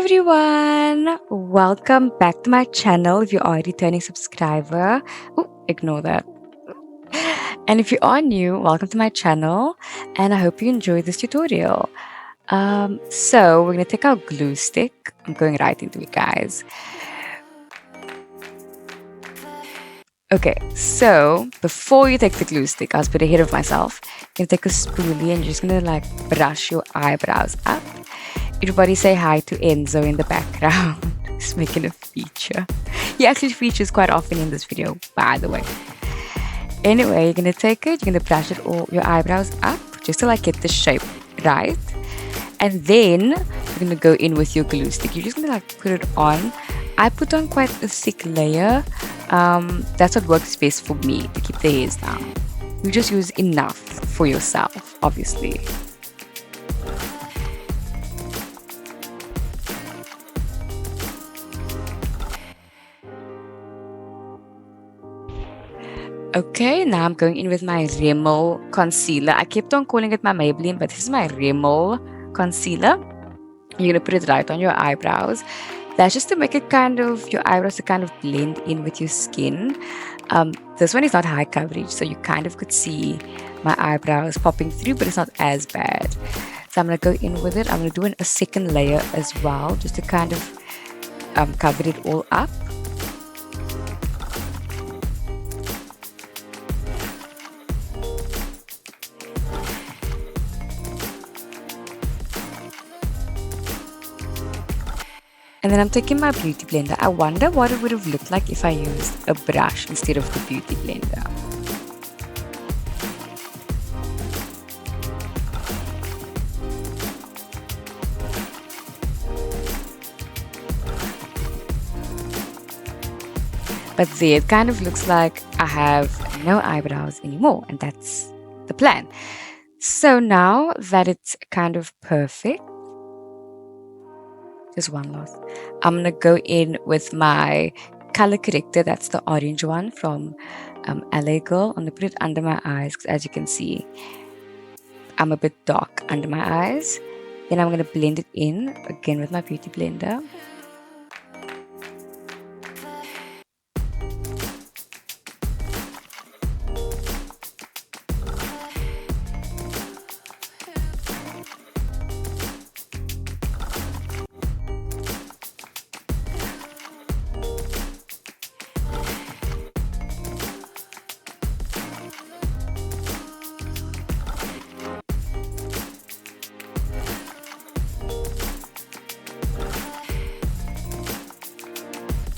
everyone, welcome back to my channel. If you're a returning subscriber, ignore that. And if you are new, welcome to my channel, and I hope you enjoyed this tutorial. So we're gonna take our glue stick. I'm going right into it, guys. Okay, so before you take the glue stick, I was a bit ahead of myself. You're gonna take a spoolie and you're just gonna like brush your eyebrows up. Everybody say hi to Enzo in the background. He's making a feature. He actually features quite often in this video, by the way. Anyway, you're gonna take it, you're gonna brush it all your eyebrows up just to like get the shape right. And then you're gonna go in with your glue stick. You're just gonna like put it on. I put on quite a thick layer. That's what works best for me to keep the hairs down. You just use enough for yourself, obviously. Okay, now I'm going in with my Rimmel concealer. I kept on calling it my Maybelline, but this is my Rimmel concealer. You're gonna put it right on your eyebrows. That's just to make it your eyebrows to kind of blend in with your skin. This one is not high coverage, so you kind of could see my eyebrows popping through, but it's not as bad. So I'm gonna go in with it. I'm gonna do a second layer as well, just to kind of cover it all up. And then I'm taking my beauty blender. I wonder what it would have looked like if I used a brush instead of the beauty blender. But there it kind of looks like I have no eyebrows anymore, and that's the plan. So now that it's kind of perfect, just one last. I'm gonna go in with my color corrector. That's the orange one from LA Girl. I'm gonna put it under my eyes because, as you can see, I'm a bit dark under my eyes. Then I'm gonna blend it in again with my beauty blender.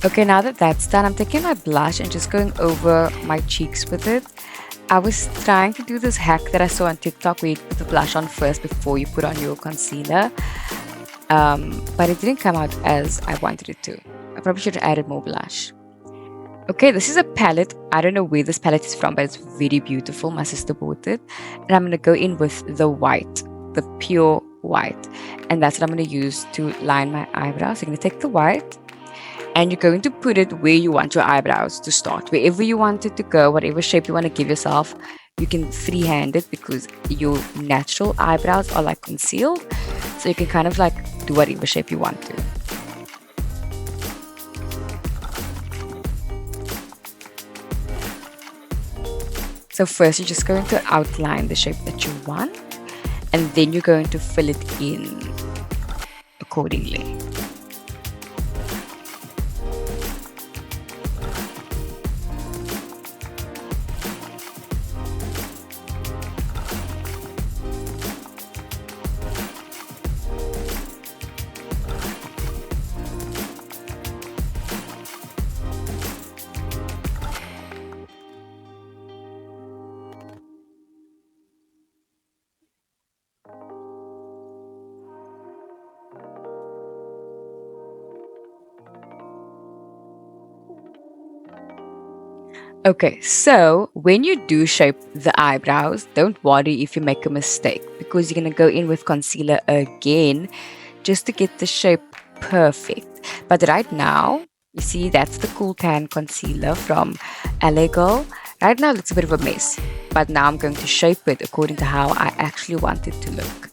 Okay, now that that's done, I'm taking my blush and just going over my cheeks with it. I was trying to do this hack that I saw on TikTok where you put the blush on first before you put on your concealer. But it didn't come out as I wanted it to. I probably should have added more blush. Okay, this is a palette. I don't know where this palette is from, but it's very beautiful. My sister bought it. And I'm going to go in with the white, the pure white. And that's what I'm going to use to line my eyebrows. So I'm going to take the white. And you're going to put it where you want your eyebrows to start. Wherever you want it to go, whatever shape you want to give yourself, you can freehand it because your natural eyebrows are like concealed. So you can kind of like do whatever shape you want to. So first you're just going to outline the shape that you want. And then you're going to fill it in accordingly. Okay, so when you do shape the eyebrows, don't worry if you make a mistake because you're going to go in with concealer again just to get the shape perfect. But right now, you see that's the Cool Tan concealer from LA Girl. Right now it looks a bit of a mess, but now I'm going to shape it according to how I actually want it to look.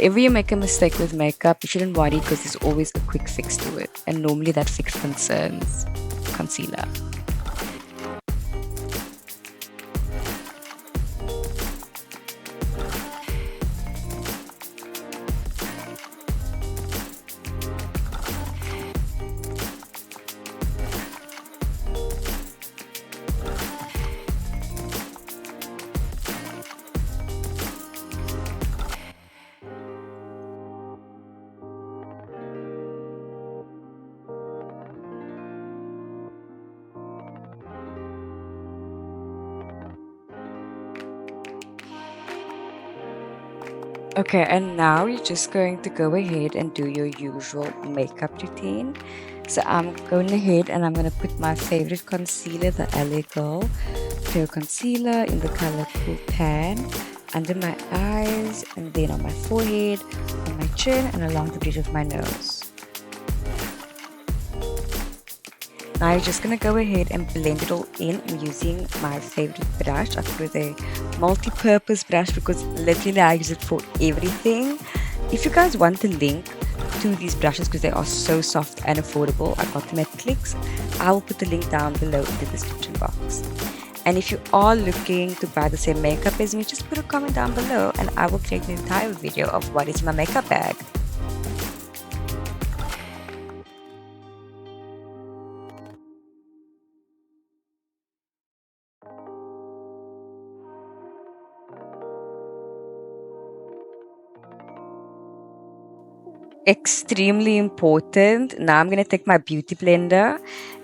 whenever you make a mistake with makeup, you shouldn't worry because there's always a quick fix to it. And normally that fix concerns concealer. Okay, and now you're just going to go ahead and do your usual makeup routine. So I'm going ahead and I'm going to put my favorite concealer, the LA Girl Pro Concealer in the color Cool Tan, under my eyes, and then on my forehead, on my chin, and along the bridge of my nose. Now you're just going to go ahead and blend it all in. I'm using my favorite brush. I call it a multi-purpose brush because literally I use it for everything. If you guys want the link to these brushes because they are so soft and affordable, I got them at Clicks. I will put the link down below in the description box. And if you are looking to buy the same makeup as me, just put a comment down below and I will create an entire video of what is in my makeup bag. Extremely important. Now I'm going to take my beauty blender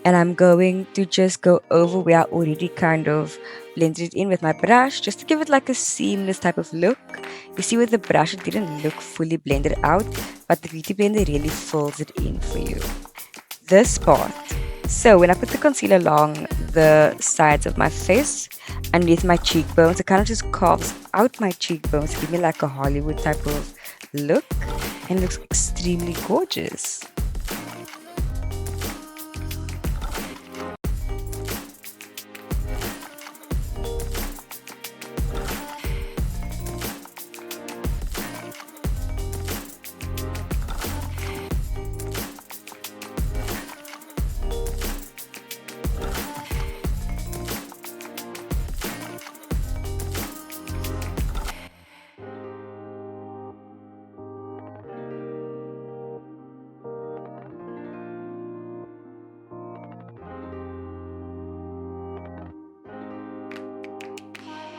and I'm going to just go over where I already kind of blended it in with my brush just to give it like a seamless type of look. You see with the brush it didn't look fully blended out, but the beauty blender really fills it in for you. This part. So when I put the concealer along the sides of my face, underneath my cheekbones, it kind of just carves out my cheekbones to give me like a Hollywood type of look, and it looks extremely gorgeous.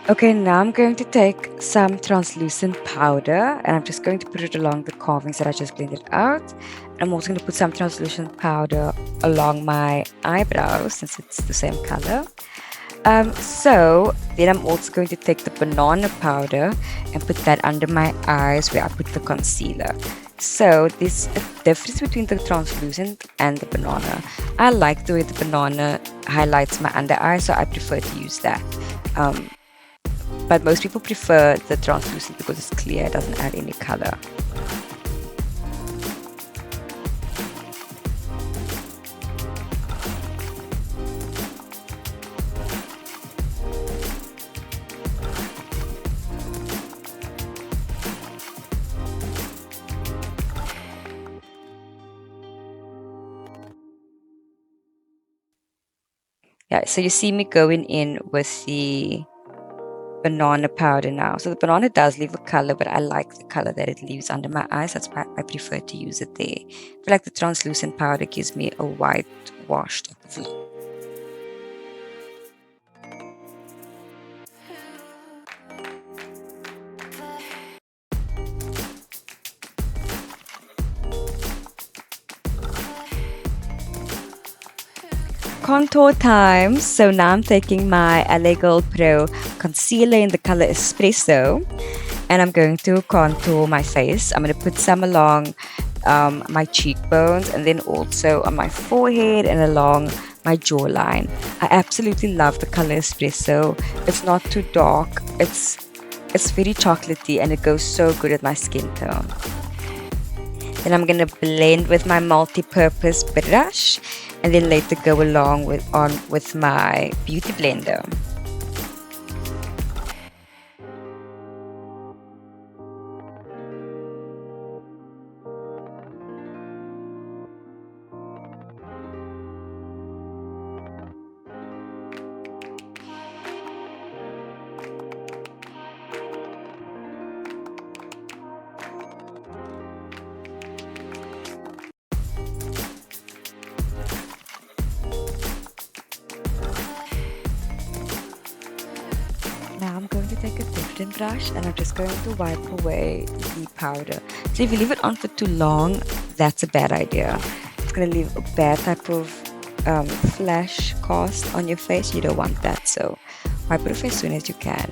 Okay, now I'm going to take some translucent powder and I'm just going to put it along the carvings that I just blended out. I'm also going to put some translucent powder along my eyebrows since it's the same color. So then I'm also going to take the banana powder and put that under my eyes where I put the concealer. So there's a difference between the translucent and the banana. I like the way the banana highlights my under eye, so I prefer to use that. But most people prefer the translucent because it's clear, it doesn't add any color. Yeah, so you see me going in with the banana powder now. So the banana does leave a color, but I like the color that it leaves under my eyes. That's why I prefer to use it there. I feel like the translucent powder gives me a white wash type of look. Contour time. So now I'm taking my LA Girl Pro concealer in the color Espresso and I'm going to contour my face. I'm going to put some along my cheekbones and then also on my forehead and along my jawline. I absolutely love the color Espresso. It's not too dark. It's very chocolatey and it goes so good with my skin tone. Then I'm going to blend with my multi-purpose brush and then later go along with my beauty blender. take a different brush and I'm just going to wipe away the powder. So if you leave it on for too long, that's a bad idea. It's going to leave a bad type of flash cast on your face. You don't want that, so wipe it off as soon as you can.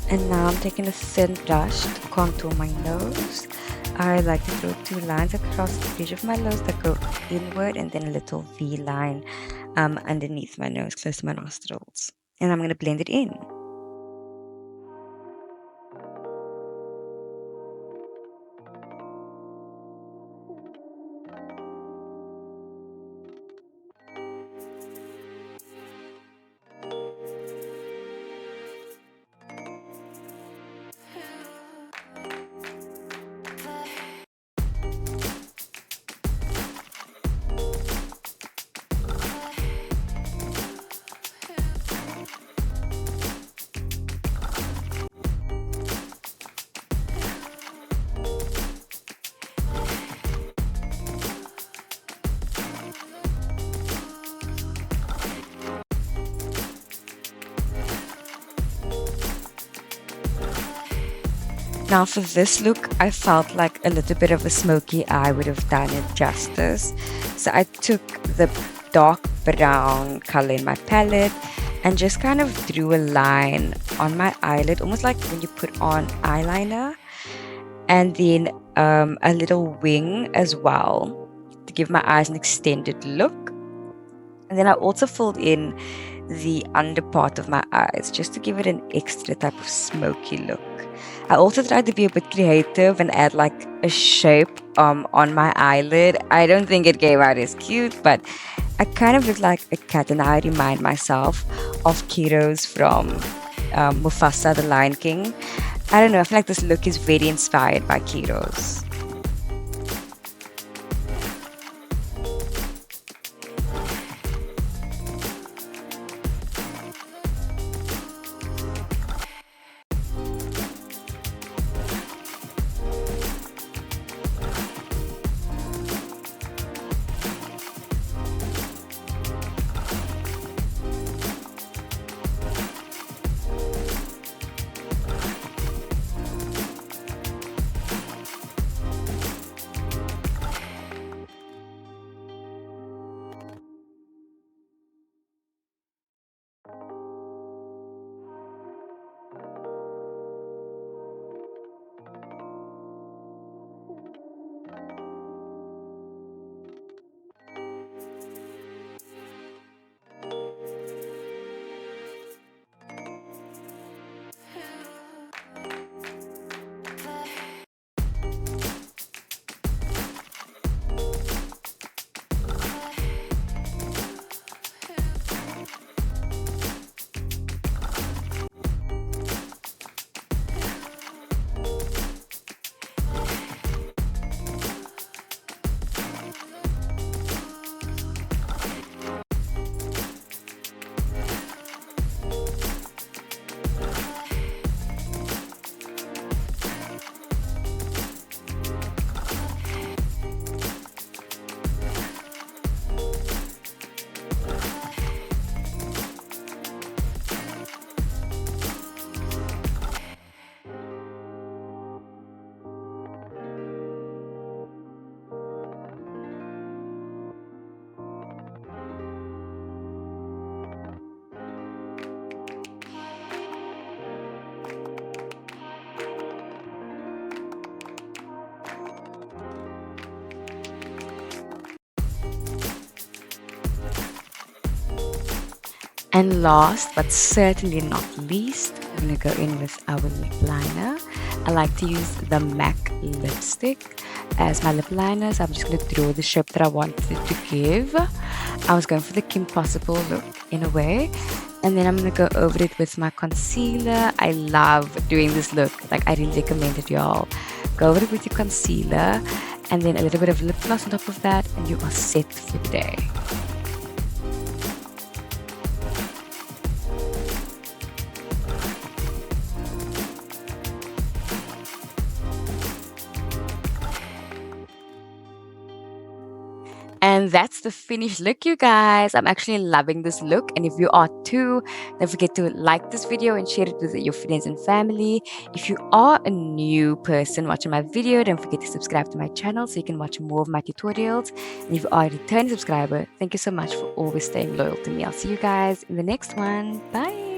And now I'm taking a thin brush to contour my nose. I like to draw 2 lines across the bridge of my nose that go inward and then a little V line underneath my nose, close to my nostrils. And I'm going to blend it in. Now for this look, I felt like a little bit of a smoky eye would have done it justice. So I took the dark brown color in my palette and just kind of drew a line on my eyelid, almost like when you put on eyeliner, and then a little wing as well to give my eyes an extended look. And then I also filled in the under part of my eyes just to give it an extra type of smoky look. I also tried to be a bit creative and add like a shape on my eyelid. I don't think it came out as cute, but I kind of look like a cat, and I remind myself of Kiro's from Mufasa, the Lion King. I don't know, I feel like this look is very inspired by Kiro's. And last but certainly not least, I'm going to go in with our lip liner. I like to use the MAC lipstick as my lip liner, so I'm just going to draw the shape that I wanted it to give. I was going for the Kim Possible look in a way, and then I'm going to go over it with my concealer. I love doing this look, like I really recommend it, y'all. Go over it with your concealer and then a little bit of lip gloss on top of that, and you are set for the day. And that's the finished look, you guys. I'm actually loving this look. And if you are too, don't forget to like this video and share it with your friends and family. If you are a new person watching my video, don't forget to subscribe to my channel so you can watch more of my tutorials. And if you are a returning subscriber, thank you so much for always staying loyal to me. I'll see you guys in the next one. Bye.